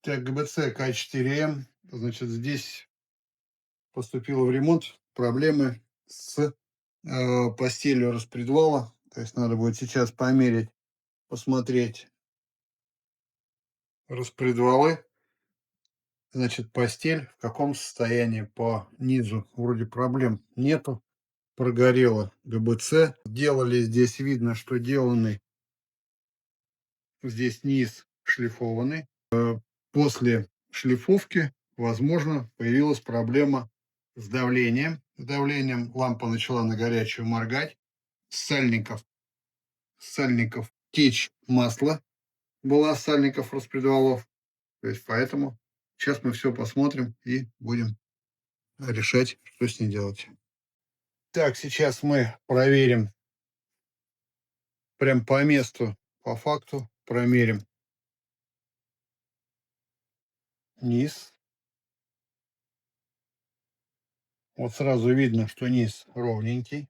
Так, ГБЦ К4М. Значит, здесь поступило в ремонт. Проблемы с постелью распредвала. То есть надо будет сейчас померить, посмотреть распредвалы. Значит, постель в каком состоянии по низу. Вроде проблем нету. Прогорело ГБЦ. Делали здесь, видно, что деланный здесь низ шлифованный. После шлифовки, возможно, появилась проблема с давлением. С давлением лампа начала на горячую моргать. С сальников течь масла была, с сальников распредвалов. То есть поэтому сейчас мы все посмотрим и будем решать, что с ней делать. Так, сейчас мы проверим прям по месту, по факту промерим низ. Вот сразу видно, что низ ровненький,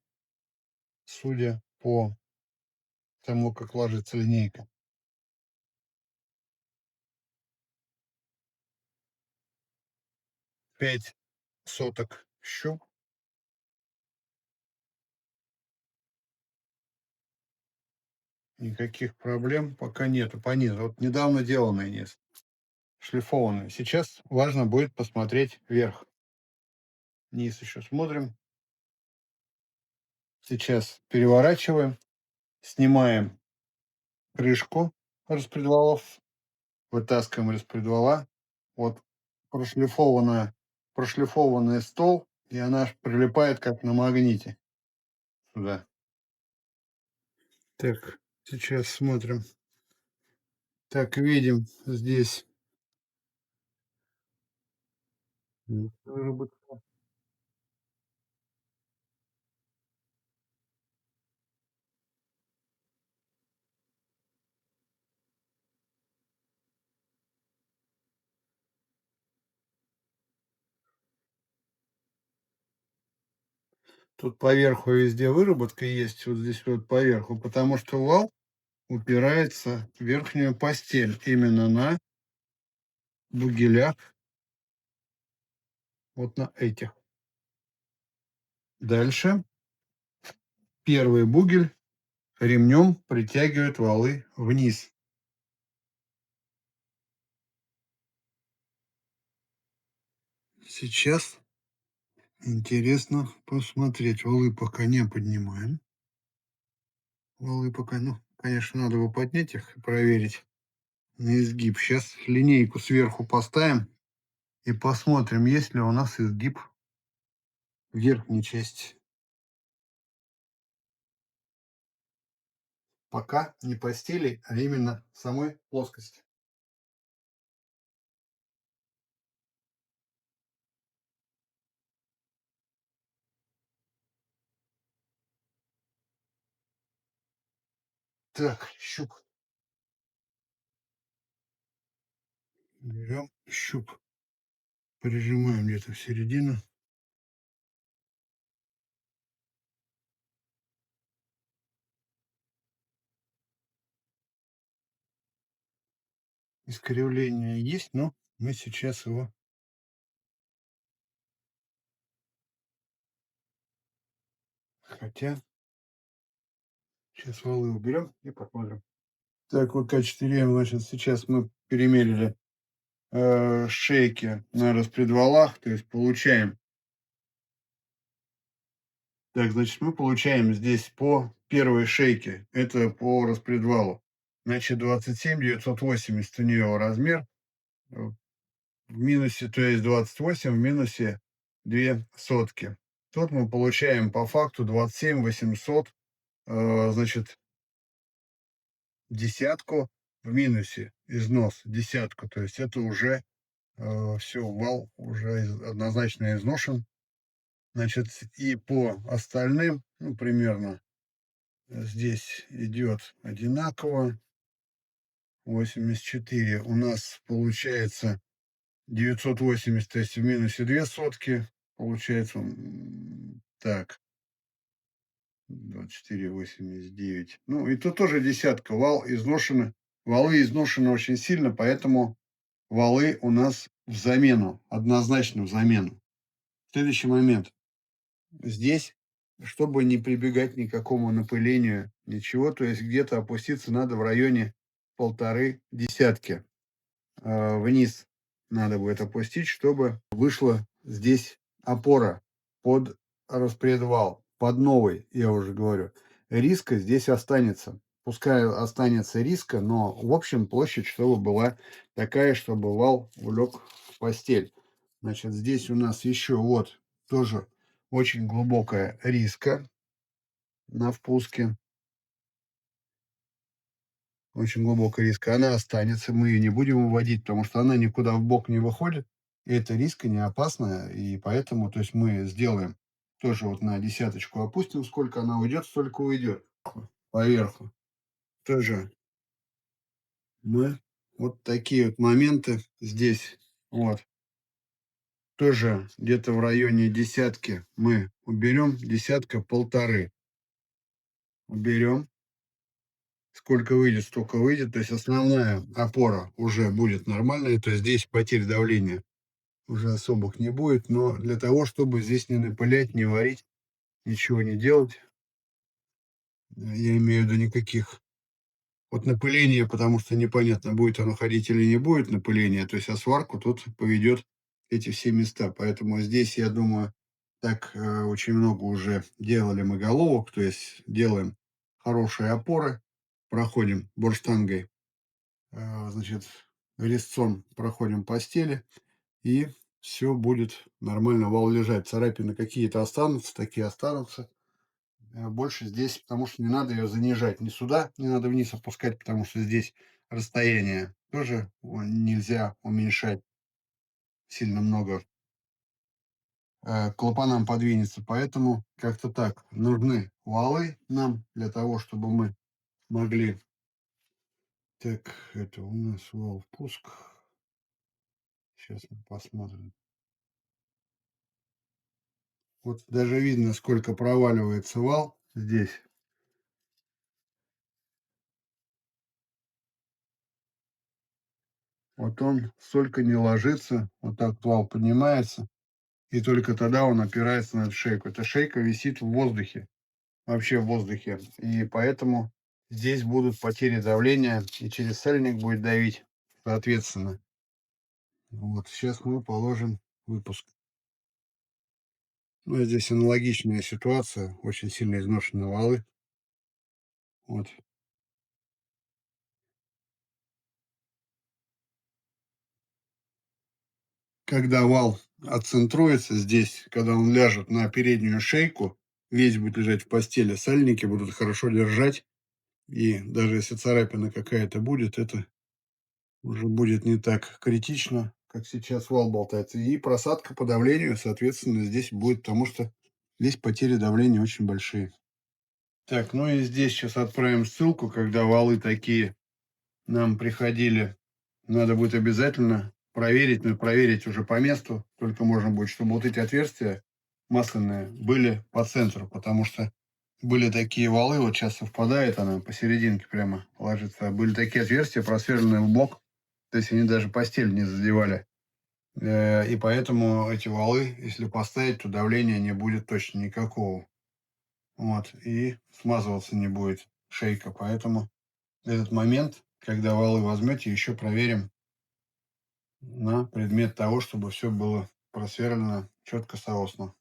судя по тому, как ложится линейка. 5 соток щуп. Никаких проблем пока нету по низу. Вот недавно деланный низ, шлифованный. Сейчас важно будет посмотреть вверх. Низ еще смотрим. Сейчас переворачиваем, снимаем крышку распредвалов, вытаскиваем распредвала. Вот прошлифованный стол, и она прилипает как на магните сюда. Так, сейчас смотрим. Так, видим здесь выработка. Тут поверху везде выработка есть, вот здесь вот поверху, потому что вал упирается в верхнюю постель, именно на бугелях, вот на этих. Дальше первый бугель ремнем притягивает валы вниз. Сейчас интересно посмотреть. Валы пока не поднимаем. Валы пока, ну, конечно, надо бы поднять их и проверить на изгиб. Сейчас линейку сверху поставим и посмотрим, есть ли у нас изгиб в верхней части. Пока не постели, а именно самой плоскости. Так, щуп. Берем щуп. Прижимаем где-то в середину. Искривление есть, но мы сейчас его... Хотя, сейчас валы уберем и посмотрим. Так, вот К4М, значит, сейчас мы перемерили шейки на распредвалах, то есть получаем. Так, значит, мы получаем здесь по первой шейке, это по распредвалу. Значит, 27 980 у нее размер, в минусе, то есть 28 в минусе 2 сотки. Тут мы получаем по факту 27 800, значит, десятку в минусе, износ, десятку. То есть это уже все, вал уже однозначно изношен. Значит, и по остальным, ну, примерно здесь идет одинаково. 84 у нас получается 980, то есть в минусе 2 сотки. Получается, так, 24,89. Ну, и тут тоже десятка. Валы изношены очень сильно, поэтому валы у нас в замену, однозначно в замену. Следующий момент. Здесь, чтобы не прибегать ни к какому напылению, ничего, то есть где-то опуститься надо в районе полторы десятки. Вниз надо будет опустить, чтобы вышла здесь опора под распредвал, под новый, я уже говорю. Риска здесь останется. Пускай останется риска, но в общем площадь, чтобы была такая, чтобы вал улег в постель. Значит, здесь у нас еще вот тоже очень глубокая риска на впуске. Очень глубокая риска. Она останется, мы ее не будем выводить, потому что она никуда в бок не выходит. И эта риска не опасная, и поэтому, то есть мы сделаем тоже вот на десяточку опустим, сколько она уйдет, столько уйдет поверху. Тоже мы вот такие вот моменты здесь, вот, тоже где-то в районе десятки мы уберем, десятка полторы уберем. Сколько выйдет, столько выйдет. То есть основная опора уже будет нормальная, то есть здесь потерь давления уже особых не будет, но для того, чтобы здесь не напылять, не варить, ничего не делать, я имею в виду никаких вот напыления, потому что непонятно, будет оно ходить или не будет напыления, то есть а сварку тут поведет эти все места. Поэтому здесь, я думаю, так очень много уже делали мы головок, то есть делаем хорошие опоры, проходим борштангой, значит, резцом проходим по стеле, и все будет нормально, вал лежать. Царапины какие-то останутся, такие останутся. Больше здесь, потому что не надо ее занижать. Ни сюда, не надо вниз опускать, потому что здесь расстояние тоже нельзя уменьшать сильно много. Клапанам подвинется, поэтому как-то так. Нужны валы нам для того, чтобы мы могли... Так, это у нас вал впуск. Сейчас мы посмотрим. Вот даже видно, сколько проваливается вал здесь. Вот он столько не ложится, вот так вал поднимается, и только тогда он опирается на эту шейку. Эта шейка висит в воздухе, вообще в воздухе. И поэтому здесь будут потери давления, и через сальник будет давить, соответственно. Вот, сейчас мы положим выпуск. Ну, здесь аналогичная ситуация, очень сильно изношенные валы. Вот. Когда вал отцентруется здесь, когда он ляжет на переднюю шейку, весь будет лежать в постели, сальники будут хорошо держать. И даже если царапина какая-то будет, это уже будет не так критично, как сейчас вал болтается. И просадка по давлению, соответственно, здесь будет, потому что здесь потери давления очень большие. Так, ну и здесь сейчас отправим ссылку, когда валы такие нам приходили. Надо будет обязательно проверить, но проверить уже по месту. Только можно будет, чтобы вот эти отверстия масляные были по центру, потому что были такие валы, вот сейчас совпадает она посерединке прямо ложится. А были такие отверстия, просверленные в бок, то есть они даже постель не задевали. И поэтому эти валы, если поставить, то давления не будет точно никакого. Вот, и смазываться не будет шейка. Поэтому этот момент, когда валы возьмете, еще проверим на предмет того, чтобы все было просверлено четко, соосно.